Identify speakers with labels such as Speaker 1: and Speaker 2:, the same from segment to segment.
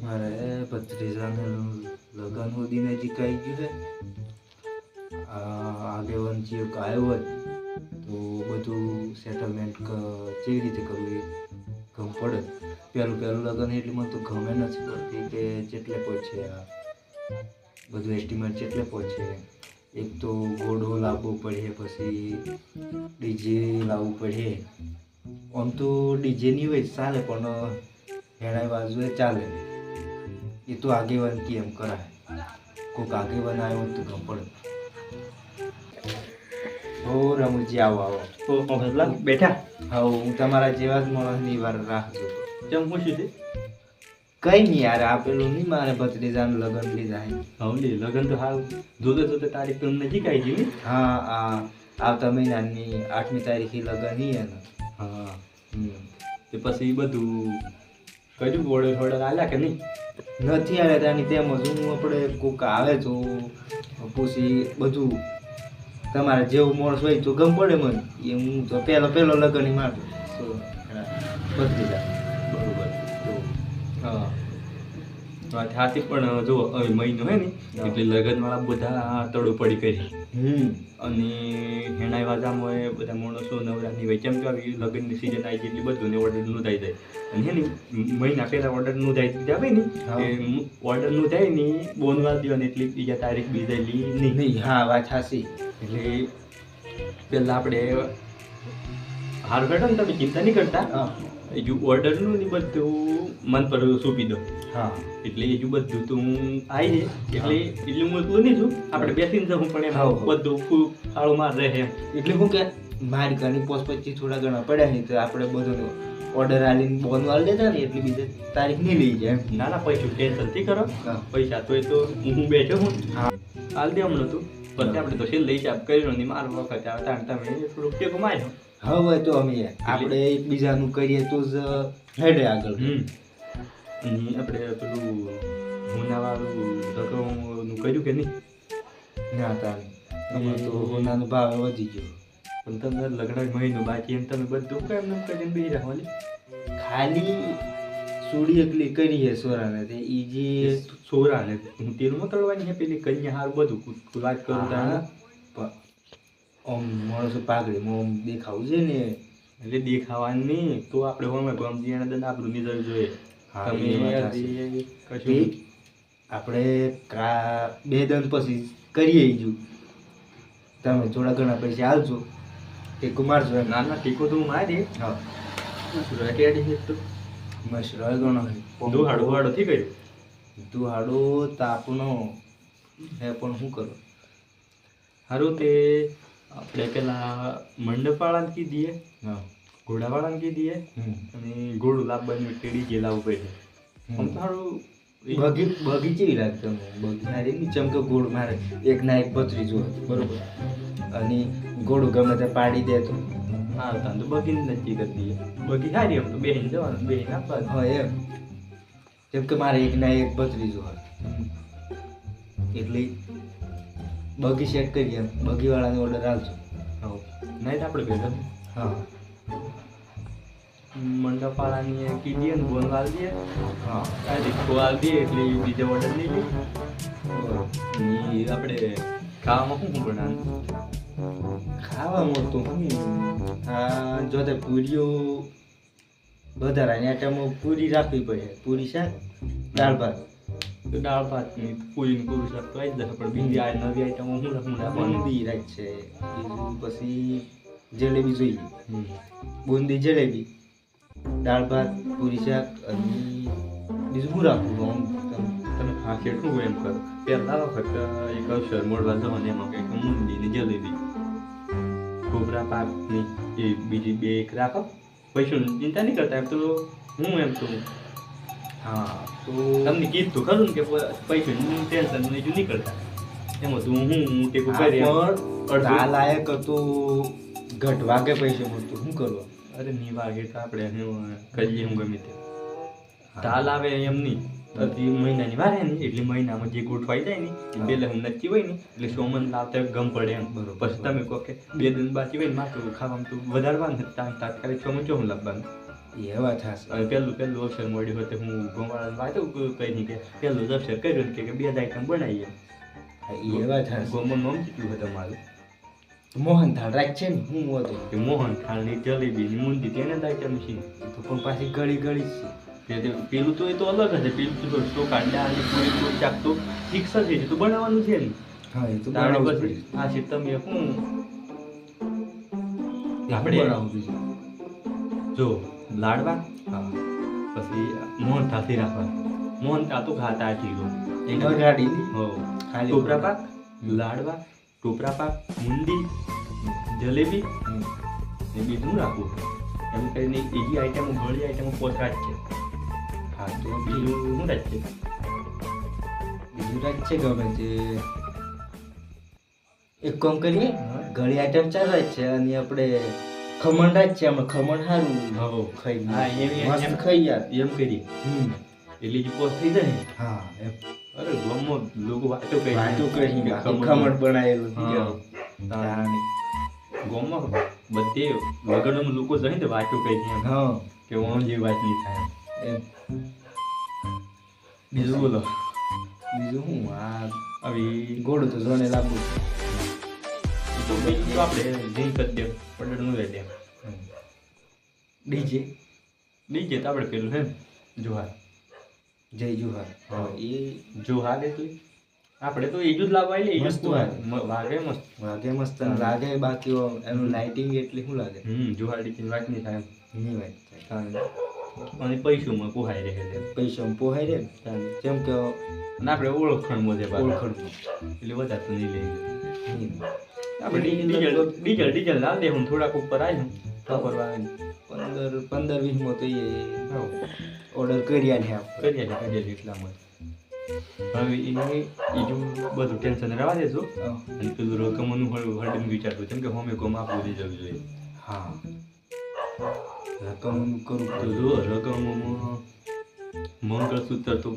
Speaker 1: મારે ભત્રીજાને લગ્ન સુધી નજીક આવી ગયું છે. આગેવાન જે આવ્યો હોય તો બધું સેટલમેન્ટ કેવી રીતે કરવું એ ગમ પડે. પહેલું લગ્ન એટલે મને તો ગમે નથી પડતી કે જેટલે પહોંચે આ બધું એસ્ટિમેટ જેટલે પહોંચે. એક તો ઘોડો લાવવો પડે, પછી ડીજે લાવવું પડે. આમ તો ડીજે નહીં હોય ચાલે, પણ હેણાઈ બાજુએ ચાલે. એ તો આગેવાન કેમ કરાય, કોઈક આગેવાન આવ્યો તો ગમ પડે. હો રમુજી આવો.
Speaker 2: બેઠા.
Speaker 1: હા, હું તમારા જેવા જ માણસની વાર રાખજો.
Speaker 2: કેમ પૂછ્યું છે?
Speaker 1: કઈ નહીં યાર, આપેલું નહીં મારે ભત્રીજાનું લગ્ન લીધા.
Speaker 2: હવે લગ્ન તો હાલ જોતે તારીખ તો નજીક આવી ગઈ ને.
Speaker 1: હા, આવતા મહિનાની 8મી તારીખે લગ્ન હી એનો.
Speaker 2: હા. તે પછી બધું કયું ઓર્ડર આલ્યા કે નહીં?
Speaker 1: નથી આવ્યા ત્યાંની તેમ જ હું આપણે કોક આવે તો પૂછી બધું તમારે જેવું માણસ હોય તો ગમ પડે મને. એ હું તો પહેલો લગ્ન ની મારું ભત્રીજા.
Speaker 2: બરોબર. તો હા હાથી પણ જો હવે મહિનો હે ને એટલે લગ્નવાળા બધા તડો પડી કરી. અને હેણાઈ વાજામાં બધા માણસો નવરાની હોય. કેમ કે આવી લગ્નની સિઝન આવી એટલે બધું ઓર્ડર નોંધાઈ જાય. અને હે ને મહિના પહેલાં ઓર્ડર નોંધાઈ દીધા હોય ને એ ઓર્ડર નોંધાય ને બોનવા દેવાની એટલે બીજા તારીખ બીજાલી નહીં.
Speaker 1: હા, વાત સાચી.
Speaker 2: એટલે પહેલાં આપણે હાર બેઠો ને તમે ચિંતા નહીં કરતા. હજુ ઓર્ડરનું ને બધું મન પર સોંપી દો.
Speaker 1: હા,
Speaker 2: એટલે હજુ બધું તો હું આવી જાય એટલે હું એટલું નહીં છું. આપણે બેસીને જવું પણ એમ બધું ફાળો માર રહે એમ.
Speaker 1: એટલે હું કે મારી ઘરની પોસ્ટ થોડા ઘણા પડ્યા નહીં તો આપણે બધું ઓર્ડર આલીને બોન વાળી દેતા ને એટલે બીજે તારીખ નહીં લઈ જાય.
Speaker 2: ના ના, પૈસા ટેન્શન થી કરો. પૈસા તો એ તો હું બેઠો હું હાલ દે હમણાં તું પછી આપણે તો છેલ્લે હિસાબ કર્યો ને મારો વખત આવે તાણ તમે થોડુંક ટેકો માર્યો.
Speaker 1: હવે તો અમે આપણે એકબીજાનું કરીએ તો જ હેડે આગળ.
Speaker 2: અને આપણે પેલું હોનાવાળું રકમનું કર્યું કે નહીં?
Speaker 1: ના તારે અમે તો હોનાનો ભાવ વધી ગયો.
Speaker 2: પણ તમે લગ્ન મહિનો બાકી એમ તમે બધું કેમ એમ કરીને બેસી રાખવાની?
Speaker 1: ખાલી સુડી એકલી કરી છે સોરાને તે ઈ જે
Speaker 2: સોરાને હું તેલમાં તળવાની છે પેલી કન્યા હારું બધું વાત કરું તારે.
Speaker 1: આમ માણસો પાઘડીમાં આમ દેખાવું છે ને
Speaker 2: એટલે દેખાવાનું નહીં તો આપણે હોમે ગમતી એના દંડ આપણું નિઝર જોઈએ. તમે કશું
Speaker 1: આપણે 2 દન પછી કરીએ જો તમે થોડા ઘણા પૈસા આવજો ટેકો મારજો.
Speaker 2: ના ના, ટીકો તો હું મારી.
Speaker 1: હા,
Speaker 2: રેડી છે તો
Speaker 1: મશરૂમ ગણો
Speaker 2: હાડો થી ગયું.
Speaker 1: તું હાડો તાપનો હે પણ શું કરો
Speaker 2: સારું તે આપણે પેલા મંડપવાળાને કીધીએ, ઘોડાવાળાને કીધીએ અને ઘોડું લાવવાની ટેડી જે લાવવું પડે. આમ તો સારું
Speaker 1: બગી જેવી લાગતો બગી મારી ની ચમકે ગોળ મારે એક ના એક ભત્રીજો બરોબર અને ગોળું ગમે તે પાડી દે તો
Speaker 2: હા તાન તો બગીને નક્કી કરી દઈએ. બગી સારી એમ તો બેહીને જવાનું બેહીને આપવાનું.
Speaker 1: હા એમ જેમ કે મારે એક ના એક ભત્રીજો હોય એટલે બગી સેટ કરીએ એમ બગીવાળાને ઓર્ડર આપજો.
Speaker 2: હા નહીં તો આપણે ભેગા.
Speaker 1: હા,
Speaker 2: મંડપવાળાની કીધીએ ને બોન વાળ દઈએ.
Speaker 1: હા,
Speaker 2: રીક્ષો વાળ દઈએ એટલે બીજો ઓર્ડર લઈ લઈએ. આપણે ખાવામાં શું બનાવવાનું?
Speaker 1: ખાવા મળતું જો તે પૂરીઓ વધારાની આઈટમો પૂરી રાખવી પડે. પૂરી શાક દાળ ભાત.
Speaker 2: તો દાળ ભાતની પૂરીની પૂરું શાક તો આવી જ જશે પણ બીજી આ નવી આઈટમો શું રાખવું?
Speaker 1: બુંદી રાખ છે, બીજું પછી જલેબી જોઈએ. બુંદી જલેબી દાળ ભાત પૂરી શાક અને બીજું શું રાખવું?
Speaker 2: તમે હા કેટલું હોય એમ કરો. પહેલાં વખત એક અવસર મોડવા જવાનું એમાં કંઈક બુંદી ને જલેબી ખોબરા પાકની એ બીજી 2 એક રાખો. પૈસાની ચિંતા નહીં કરતા એમ તો હું એમ તો
Speaker 1: હા તો
Speaker 2: તમને કીધું ખરું ને કે પૈસાનું ટેન્શન નહીં કરતા. એમાં તો હું ટેકો કરી
Speaker 1: આ લાયક હતું ઘટ વાગે પૈસા મળતું શું કરવા?
Speaker 2: અરે નહીં વાગે તો આપણે કરીએ હું ગમે તે તાલ આવે એમ નહીં. મહિનાની વાર હે ને એટલે મહિનામાં જે ગોઠવાઈ જાય ને પેલા હું નક્કી હોય ને એટલે સોમન લાવતા ગમ પડે એમ. બરોબર. પછી તમે કહો કે 2 દિન બાકી હોય ને માથું ખાવાનું તો વધારવાનું તાત્કાલિક સોમન ચોહું લાવવાનું.
Speaker 1: એવા થશે.
Speaker 2: અને પહેલું અક્ષર મળ્યું હોય તો હું ગોમાળાને વાતો કઈ નહીં કે પહેલું જ અક્ષર કર્યું ને કે બે જ આઈટમ બનાવીએ.
Speaker 1: હા, એવા થશે.
Speaker 2: ગોમનું નામ કેટલું હતું તમારું?
Speaker 1: મોહનથાળ રાખશે ને હું હતો
Speaker 2: કે મોહન થાળની જલેબી ની મુંદી તેને જ આઈટમ છે.
Speaker 1: તો પણ પાછી ગળી ગળી જ છે.
Speaker 2: પેલું તો એ તો અલગ હશે. પેલું તો ચોખા દાળની પૂરી પૂરી શાક તો ફિક્સ જ છે, તો બનાવવાનું છે ને.
Speaker 1: હા, એ તો
Speaker 2: તાણે
Speaker 1: બનાવવું જ
Speaker 2: પછી
Speaker 1: પડે.
Speaker 2: આ છે તમે શું
Speaker 1: આપણે
Speaker 2: આપણે
Speaker 1: બનાવવું બીજું.
Speaker 2: જો લાડવા,
Speaker 1: હા,
Speaker 2: પછી મોહન થાથી રાખવા. મોહન થા તો ખાતા આટલી
Speaker 1: એક ગાડીની
Speaker 2: હો
Speaker 1: ખાલી
Speaker 2: ટોપરા પાક, લાડવા, ટોપરા પાક, મુંદી, જલેબી ને બીજું રાખવું. એમ કરીને એજી આઈટમો ગળી આઈટમો પોચા જ છે.
Speaker 1: હા, તો
Speaker 2: બીજું શું રાખ છે?
Speaker 1: બીજું રાત છે ગમે તે એક કામ કરીએ, ગળી આઈટમ ચાર રાત છે અને આપણે ખમણ રાત છે. આમાં ખમણ સારું
Speaker 2: હો
Speaker 1: ખાઈ
Speaker 2: હા
Speaker 1: મસ્ત ખાઈ યાર.
Speaker 2: એમ કરીએ એટલે જે પોચ થઈ જાય ને.
Speaker 1: હા, એમ
Speaker 2: અરે ગામમાં લોકો વાતો કરી
Speaker 1: વાતો કરી
Speaker 2: કે
Speaker 1: ખમણ બનાવેલું
Speaker 2: હા.
Speaker 1: તાણી.
Speaker 2: ગામમાં બધે લગ્નમાં લોકો જાય ને વાતો કરી એમ
Speaker 1: હા,
Speaker 2: કે ઓમ જેવી વાત નહીં થાય.
Speaker 1: એમ
Speaker 2: બીજું બોલો.
Speaker 1: બીજું શું આ
Speaker 2: આવી
Speaker 1: ગોળું તો જોને લાંબુ
Speaker 2: તો બીજું તો આપણે જીન કરી દે પડનું રહે દે.
Speaker 1: ડીજે
Speaker 2: ડીજે તો આપણે પેલું હે ને જોહાર.
Speaker 1: જય જુહાર.
Speaker 2: હા.
Speaker 1: એ
Speaker 2: જોહાર એટલે આપણે તો એ જ લાવવા એટલે એ જ
Speaker 1: મસ્ત
Speaker 2: વાગે મસ્ત.
Speaker 1: વાગે મસ્ત અને લાગે બાકી એનું લાઇટિંગ એટલે શું લાગે
Speaker 2: જોહાર ડીજે વાત નહીં થાય
Speaker 1: ની વાત થાય.
Speaker 2: અને પૈસુમાં પોહાઈ રહે છે.
Speaker 1: પૈસા પોહાઈ રે ને. જેમ કે
Speaker 2: અને આપણે ઓળખણમાં છે પાછું.
Speaker 1: ઓળખડમાં
Speaker 2: એટલે વધારે તો નહીં લઈ
Speaker 1: નહીં.
Speaker 2: આપણે ડીઝલ ના દે હું થોડાક ઉપર આવ્યું ખબર આવે
Speaker 1: 15-20 માં તો એ ઓર્ડર કરી આલે આપણે.
Speaker 2: કરીએ એટલામાં હવે એ બીજું બધું ટેન્શન રહેવા દેજો. અને પેલું રકમનું હળીને વિચારવું કેમ કે હોમે કોમ આપવું દઈ જવું જોઈએ.
Speaker 1: હા, રકમ કરું
Speaker 2: તો જો રકમમાં મંગળસૂત્ર તો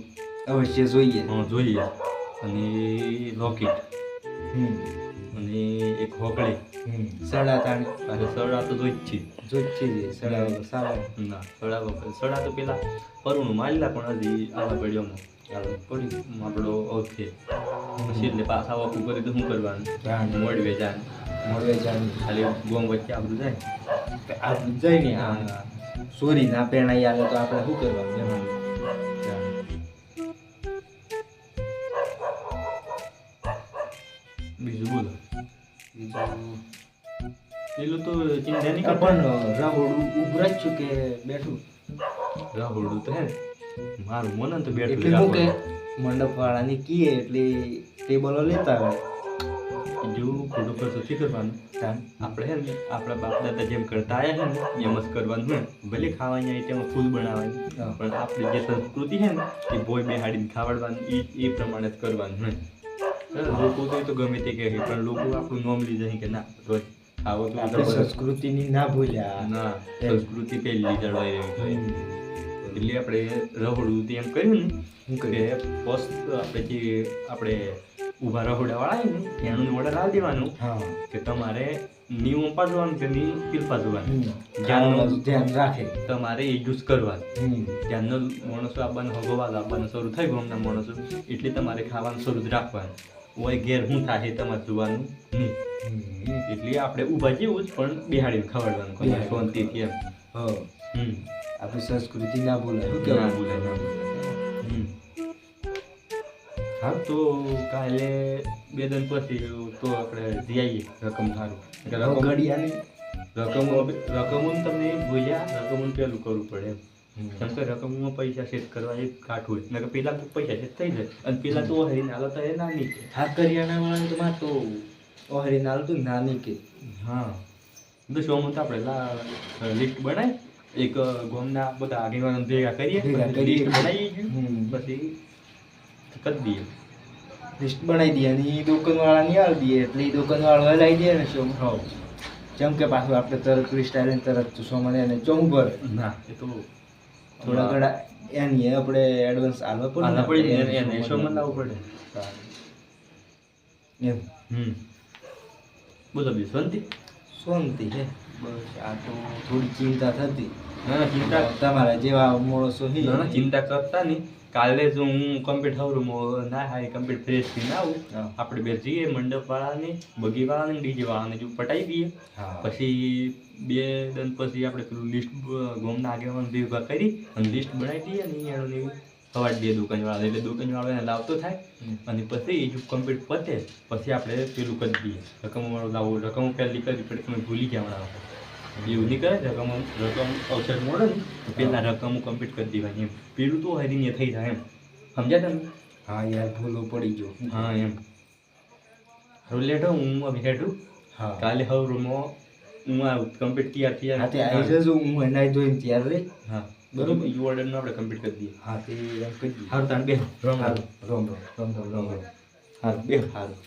Speaker 1: અવશ્ય જોઈએ.
Speaker 2: જોઈએ અને લોકેટ અને એક હોકળી
Speaker 1: સડા તાણી
Speaker 2: પાછળ સડા તો જોઈ જ છે.
Speaker 1: જોઈ છે સડા સારા.
Speaker 2: ના સડા તો પેલા પરુણું મારેલા પણ હજી આવા પડ્યોમાં પડી આપણો ઓકે પછી એટલે પાછા વાકું કરી તો શું કરવાનું મોડવે જાય
Speaker 1: મળવે જાણી
Speaker 2: ખાલી ગોમ વચ્ચે આપણું જાય
Speaker 1: આપણે જઈ ને આ સોરી ના પેણાઈ આવે તો આપણે શું કરવાનું એમ.
Speaker 2: બીજું બોલો.
Speaker 1: બીજું
Speaker 2: પેલું તો ચિંતા નહીં
Speaker 1: આ પણ રાહુલ ઉભું જ છું કે બેઠું
Speaker 2: રાહુલ તો હે ને મારું મન તો બેઠું
Speaker 1: એટલે શું કે મંડપ વાળાની કીએ એટલે ટેબલો લેતા આવે.
Speaker 2: બીજું ખોટું ખર્ચો નથી કરવાનું. આપણે હે ને આપણા બાપ દાદા જેમ કરતા આવ્યા છે ને એમ જ કરવાનું ને. ભલે ખાવાની આઈટમ ફૂલ બનાવવાની પણ આપણી જે સંસ્કૃતિ છે ને એ ભોય બેહાડીને ખાવડવાનું એ પ્રમાણે જ કરવાનું ને. લોકો તો ગમે તે કહે પણ લોકો આપણું નોમ લીધે કે ના રોજ ખાવો તો
Speaker 1: આપણે સંસ્કૃતિની ના ભૂલ્યા.
Speaker 2: ના સંસ્કૃતિ પહેલી જળવાઈ રહેવી જોઈએ. એટલે આપણે રહોડું તેમ કર્યું ને કે પોસ્ટ આપણે જે આપણે ઊભા રહોડા વાળા ને એનું ઓર્ડર આપી દેવાનું
Speaker 1: હા,
Speaker 2: કે તમારે ની ઓપા જોવાનું કે ની પીરપા જોવાનું
Speaker 1: ધ્યાન રાખે.
Speaker 2: તમારે એ યુઝ કરવાનું. ત્યાંનો માણસો આપવાનું હગવાલ આપવાનું શરૂ થઈ ગયું હમણાં માણસો એટલે તમારે ખાવાનું શરૂ જ રાખવાનું. હોય ઘેર શું થાય એ તમારે જોવાનું નહીં. એટલે આપણે ઊભા જેવું જ પણ બેહાડીને ખવડાવવાનું કોઈ શાંતિથી એમ.
Speaker 1: આપણી સંસ્કૃતિ ના ભૂલાય. શું
Speaker 2: ના
Speaker 1: કહેવાય?
Speaker 2: ભૂલાય ના ભૂલાય. હા તો કાલે 2 દિન પછી તો આપણે જઈ આવીએ રકમ સારું.
Speaker 1: ઘડિયાની
Speaker 2: રકમનું તમને ભૂલ્યા રકમનું પેલું કરવું પડે એમ. કેમ કે રકમમાં પૈસા સેટ કરવા એ કાઠું હોય નકર પેલા તો પૈસા સેટ થઈ જાય અને પેલા તો હરીને હાલો તો એ નાની કે
Speaker 1: હા, કરિયાણા વાળા તો માં તો ઓહરી નાલ તું નાની કે.
Speaker 2: હા તો શોમાં તો આપણે લિસ્ટ બનાવી એક ગામના બધા આગેવાનો ભેગા કરીએ લિસ્ટ બનાવી પછી કરી દઈએ.
Speaker 1: લિસ્ટ બનાવી દઈએ અને એ દુકાન વાળાની આવી દઈએ એટલે એ દુકાન વાળો લાવી દે ને શો.
Speaker 2: હા
Speaker 1: જેમ કે પાછું આપણે તરત લિસ્ટ આવીને તરત સોમાને એને ચોમ ભરે
Speaker 2: ના એ તો
Speaker 1: થોડા ઘણા એની આપણે એડવાન્સ આલવા
Speaker 2: આના
Speaker 1: પડે
Speaker 2: પડી
Speaker 1: ને.
Speaker 2: એને શોમાં લાવવું પડે.
Speaker 1: એમ
Speaker 2: બોલો બી શાંતિ.
Speaker 1: શાંતિ છે. બસ આ તો થોડી ચિંતા થતી.
Speaker 2: ના ના ચિંતા
Speaker 1: તમારા જેવા માણસો છે.
Speaker 2: ના ના ચિંતા કરતા નહીં. કાલે જો હું કમ્પ્લીટ હવરું ના હા કમ્પ્લીટ ફ્રેશ થઈને આવું
Speaker 1: હા.
Speaker 2: આપણે બે જઈએ મંડપવાળાને બગીવાળાને ડીજેવાળાને જો પટાઈ દઈએ
Speaker 1: હા.
Speaker 2: પછી 2 દન પછી આપણે પેલું લિસ્ટ ગોમના આગેવાન ભેગા કરી અને લિસ્ટ બનાવી દઈએ ને એનું સવારે દે દુકાનવાળા એટલે દુકાનવાળો એને લાવતો થાય અને પછી જો કમ્પ્લીટ પતે પછી આપણે પેલું કરી દઈએ રકમવાળું લાવવું રકમ પહેલી કરવી પડે તમે ભૂલી ગયા એવું નહીં કરે રકમ અવસર મળે ને તો પેલા રકમ કમ્પ્લીટ કરી દેવાની એમ પેલું તો હરીને થઈ જાય એમ સમજ્યા તમે
Speaker 1: હા યાર ભૂલો પડી ગયો.
Speaker 2: હા એમ હવે લેટો હું હવે હેઠું
Speaker 1: હા.
Speaker 2: કાલે હવરમાં હું આ કમ્પ્લીટ તૈયાર
Speaker 1: હા તે આવી જજો હું એના જોઈને તૈયાર રહી.
Speaker 2: હા
Speaker 1: બરોબર.
Speaker 2: બરોબર યુ ઓર્ડરનો આપણે કમ્પ્લીટ કરી દઈએ
Speaker 1: હા તે એમ કહી દઈએ.
Speaker 2: હારું તાણ બે
Speaker 1: હારું. રોમ રોમ.
Speaker 2: હારું બે
Speaker 1: હારું.